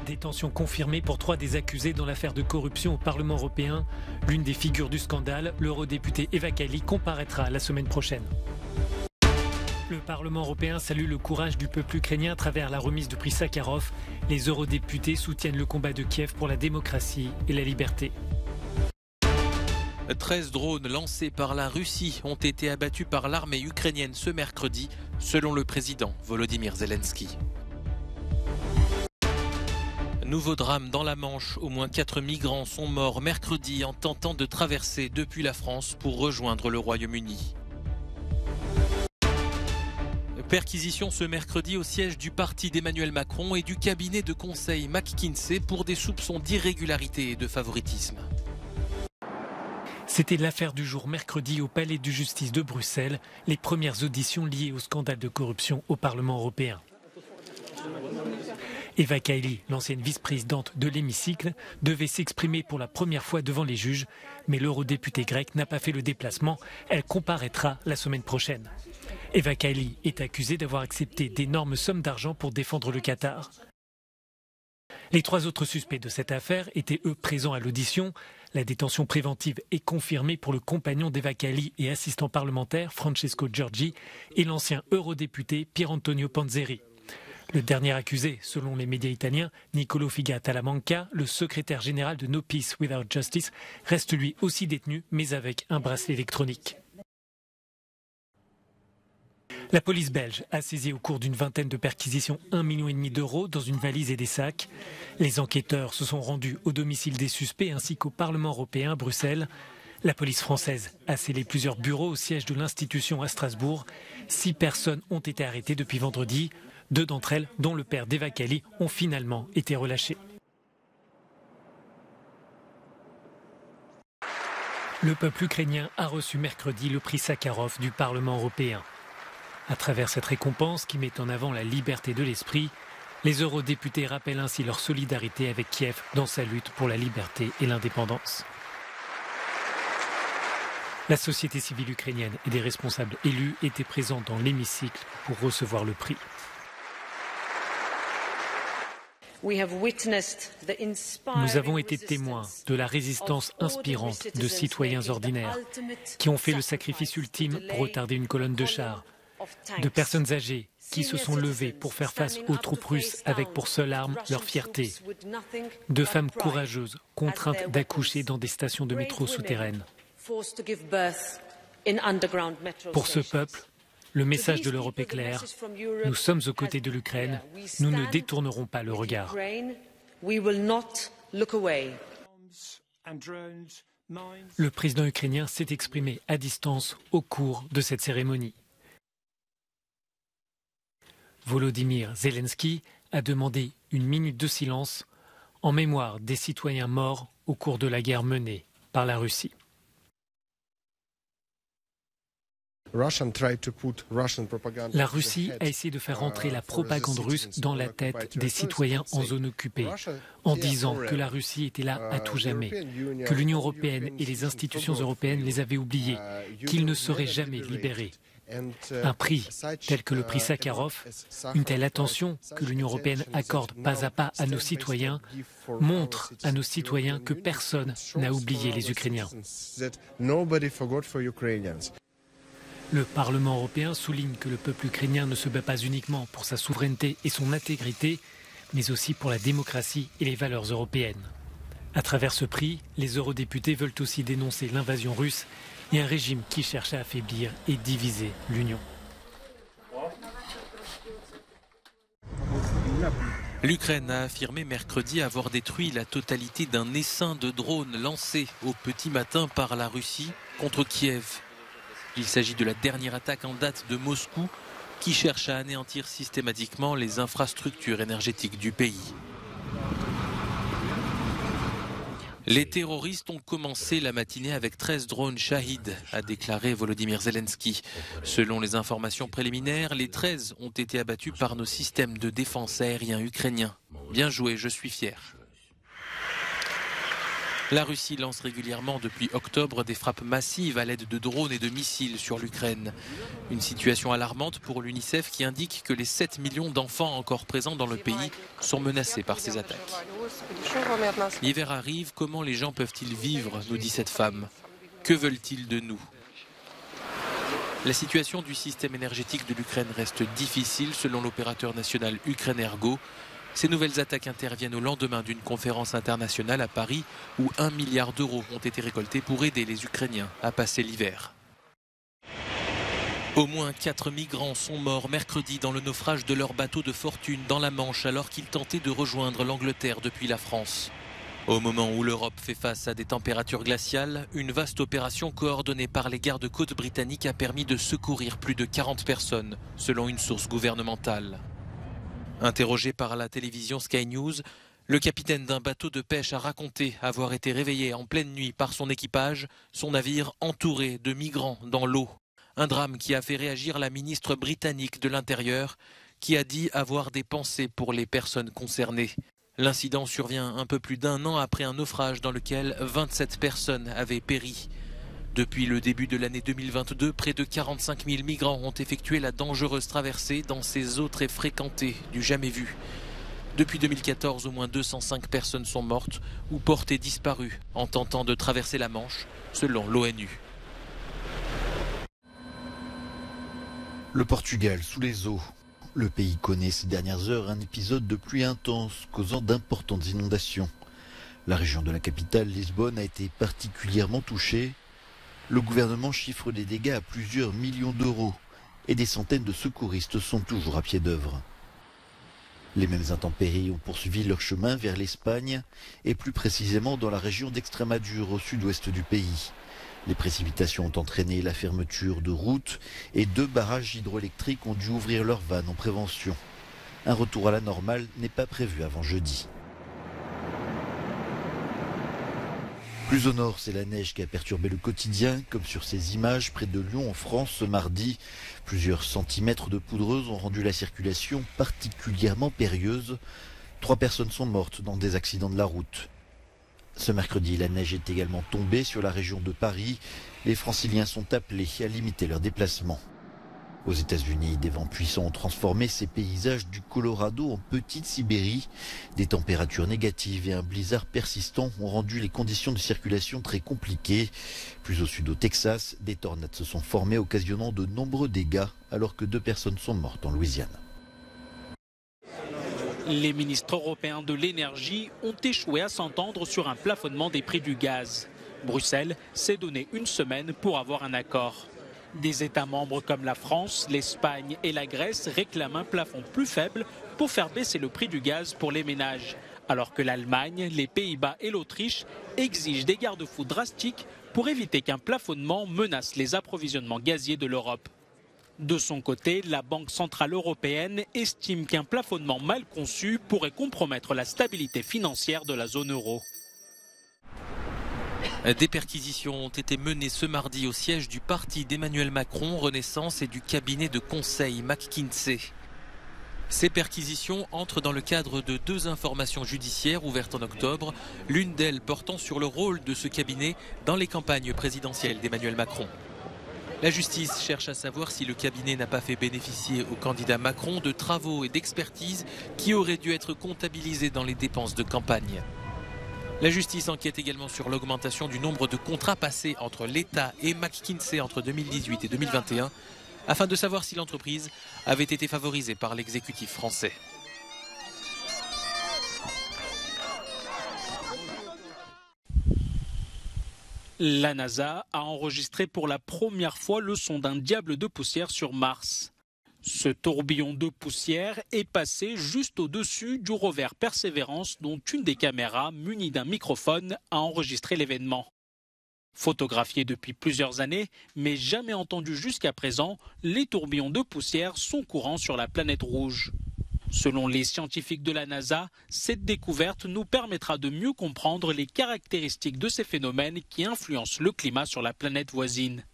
Détention confirmée pour 3 des accusés dans l'affaire de corruption au Parlement européen. L'une des figures du scandale, l'eurodéputé Eva Kaili, comparaîtra la semaine prochaine. Le Parlement européen salue le courage du peuple ukrainien à travers la remise du prix Sakharov. Les eurodéputés soutiennent le combat de Kiev pour la démocratie et la liberté. 13 drones lancés par la Russie ont été abattus par l'armée ukrainienne ce mercredi, selon le président Volodymyr Zelensky. Nouveau drame dans la Manche, au moins 4 migrants sont morts mercredi en tentant de traverser depuis la France pour rejoindre le Royaume-Uni. Perquisition ce mercredi au siège du parti d'Emmanuel Macron et du cabinet de conseil McKinsey pour des soupçons d'irrégularité et de favoritisme. C'était l'affaire du jour mercredi au Palais de justice de Bruxelles, les premières auditions liées au scandale de corruption au Parlement européen. Eva Kaili, l'ancienne vice-présidente de l'hémicycle, devait s'exprimer pour la première fois devant les juges, mais l'eurodéputée grecque n'a pas fait le déplacement. Elle comparaîtra la semaine prochaine. Eva Kaili est accusée d'avoir accepté d'énormes sommes d'argent pour défendre le Qatar. Les 3 autres suspects de cette affaire étaient eux présents à l'audition. La détention préventive est confirmée pour le compagnon d'Eva Kaili et assistant parlementaire Francesco Giorgi et l'ancien eurodéputé Pier Antonio Panzeri. Le dernier accusé, selon les médias italiens, Niccolò Figa Talamanca, le secrétaire général de No Peace Without Justice, reste lui aussi détenu, mais avec un bracelet électronique. La police belge a saisi au cours d'une vingtaine de perquisitions 1,5 million d'euros dans une valise et des sacs. Les enquêteurs se sont rendus au domicile des suspects ainsi qu'au Parlement européen à Bruxelles. La police française a scellé plusieurs bureaux au siège de l'institution à Strasbourg. 6 personnes ont été arrêtées depuis vendredi. 2 d'entre elles, dont le père d'Eva Kaili, ont finalement été relâchées. Le peuple ukrainien a reçu mercredi le prix Sakharov du Parlement européen. À travers cette récompense qui met en avant la liberté de l'esprit, les eurodéputés rappellent ainsi leur solidarité avec Kiev dans sa lutte pour la liberté et l'indépendance. La société civile ukrainienne et des responsables élus étaient présents dans l'hémicycle pour recevoir le prix. Nous avons été témoins de la résistance inspirante de citoyens ordinaires qui ont fait le sacrifice ultime pour retarder une colonne de chars, de personnes âgées qui se sont levées pour faire face aux troupes russes avec pour seule arme leur fierté, de femmes courageuses contraintes d'accoucher dans des stations de métro souterraines. Pour ce peuple, le message de l'Europe est clair. Nous sommes aux côtés de l'Ukraine. Nous ne détournerons pas le regard. Le président ukrainien s'est exprimé à distance au cours de cette cérémonie. Volodymyr Zelensky a demandé une minute de silence en mémoire des citoyens morts au cours de la guerre menée par la Russie. La Russie a essayé de faire entrer la propagande russe dans la tête des citoyens en zone occupée, en disant que la Russie était là à tout jamais, que l'Union européenne et les institutions européennes les avaient oubliés, qu'ils ne seraient jamais libérés. Un prix tel que le prix Sakharov, une telle attention que l'Union européenne accorde pas à pas à nos citoyens, montre à nos citoyens que personne n'a oublié les Ukrainiens. Le Parlement européen souligne que le peuple ukrainien ne se bat pas uniquement pour sa souveraineté et son intégrité, mais aussi pour la démocratie et les valeurs européennes. À travers ce prix, les eurodéputés veulent aussi dénoncer l'invasion russe et un régime qui cherche à affaiblir et diviser l'Union. L'Ukraine a affirmé mercredi avoir détruit la totalité d'un essaim de drones lancé au petit matin par la Russie contre Kiev. Il s'agit de la dernière attaque en date de Moscou qui cherche à anéantir systématiquement les infrastructures énergétiques du pays. Les terroristes ont commencé la matinée avec 13 drones Shahid, a déclaré Volodymyr Zelensky. Selon les informations préliminaires, les 13 ont été abattus par nos systèmes de défense aérien ukrainiens. Bien joué, je suis fier. La Russie lance régulièrement depuis octobre des frappes massives à l'aide de drones et de missiles sur l'Ukraine. Une situation alarmante pour l'UNICEF qui indique que les 7 millions d'enfants encore présents dans le pays sont menacés par ces attaques. L'hiver arrive, comment les gens peuvent-ils vivre, nous dit cette femme. Que veulent-ils de nous ? La situation du système énergétique de l'Ukraine reste difficile selon l'opérateur national Ukrenergo. Ces nouvelles attaques interviennent au lendemain d'une conférence internationale à Paris où 1 milliard d'euros ont été récoltés pour aider les Ukrainiens à passer l'hiver. Au moins 4 migrants sont morts mercredi dans le naufrage de leur bateau de fortune dans la Manche alors qu'ils tentaient de rejoindre l'Angleterre depuis la France. Au moment où l'Europe fait face à des températures glaciales, une vaste opération coordonnée par les gardes-côtes britanniques a permis de secourir plus de 40 personnes, selon une source gouvernementale. Interrogé par la télévision Sky News, le capitaine d'un bateau de pêche a raconté avoir été réveillé en pleine nuit par son équipage, son navire entouré de migrants dans l'eau. Un drame qui a fait réagir la ministre britannique de l'Intérieur, qui a dit avoir des pensées pour les personnes concernées. L'incident survient un peu plus d'1 an après un naufrage dans lequel 27 personnes avaient péri. Depuis le début de l'année 2022, près de 45 000 migrants ont effectué la dangereuse traversée dans ces eaux très fréquentées du jamais vu. Depuis 2014, au moins 205 personnes sont mortes ou portées disparues en tentant de traverser la Manche, selon l'ONU. Le Portugal sous les eaux. Le pays connaît ces dernières heures un épisode de pluie intense causant d'importantes inondations. La région de la capitale, Lisbonne, a été particulièrement touchée. Le gouvernement chiffre les dégâts à plusieurs millions d'euros et des centaines de secouristes sont toujours à pied d'œuvre. Les mêmes intempéries ont poursuivi leur chemin vers l'Espagne et plus précisément dans la région d'Extremadure au sud-ouest du pays. Les précipitations ont entraîné la fermeture de routes et 2 barrages hydroélectriques ont dû ouvrir leurs vannes en prévention. Un retour à la normale n'est pas prévu avant jeudi. Plus au nord, c'est la neige qui a perturbé le quotidien, comme sur ces images près de Lyon en France ce mardi. Plusieurs centimètres de poudreuse ont rendu la circulation particulièrement périlleuse. 3 personnes sont mortes dans des accidents de la route. Ce mercredi, la neige est également tombée sur la région de Paris. Les Franciliens sont appelés à limiter leurs déplacements. Aux États-Unis, des vents puissants ont transformé ces paysages du Colorado en petite Sibérie. Des températures négatives et un blizzard persistant ont rendu les conditions de circulation très compliquées. Plus au sud au Texas, des tornades se sont formées occasionnant de nombreux dégâts alors que 2 personnes sont mortes en Louisiane. Les ministres européens de l'énergie ont échoué à s'entendre sur un plafonnement des prix du gaz. Bruxelles s'est donné 1 semaine pour avoir un accord. Des États membres comme la France, l'Espagne et la Grèce réclament un plafond plus faible pour faire baisser le prix du gaz pour les ménages, alors que l'Allemagne, les Pays-Bas et l'Autriche exigent des garde-fous drastiques pour éviter qu'un plafonnement menace les approvisionnements gaziers de l'Europe. De son côté, la Banque centrale européenne estime qu'un plafonnement mal conçu pourrait compromettre la stabilité financière de la zone euro. Des perquisitions ont été menées ce mardi au siège du parti d'Emmanuel Macron, Renaissance, et du cabinet de conseil McKinsey. Ces perquisitions entrent dans le cadre de 2 informations judiciaires ouvertes en octobre, l'une d'elles portant sur le rôle de ce cabinet dans les campagnes présidentielles d'Emmanuel Macron. La justice cherche à savoir si le cabinet n'a pas fait bénéficier au candidat Macron de travaux et d'expertise qui auraient dû être comptabilisés dans les dépenses de campagne. La justice enquête également sur l'augmentation du nombre de contrats passés entre l'État et McKinsey entre 2018 et 2021, afin de savoir si l'entreprise avait été favorisée par l'exécutif français. La NASA a enregistré pour la première fois le son d'un diable de poussière sur Mars. Ce tourbillon de poussière est passé juste au-dessus du rover Perseverance dont une des caméras munie d'un microphone a enregistré l'événement. Photographiés depuis plusieurs années, mais jamais entendus jusqu'à présent, les tourbillons de poussière sont courants sur la planète rouge. Selon les scientifiques de la NASA, cette découverte nous permettra de mieux comprendre les caractéristiques de ces phénomènes qui influencent le climat sur la planète voisine.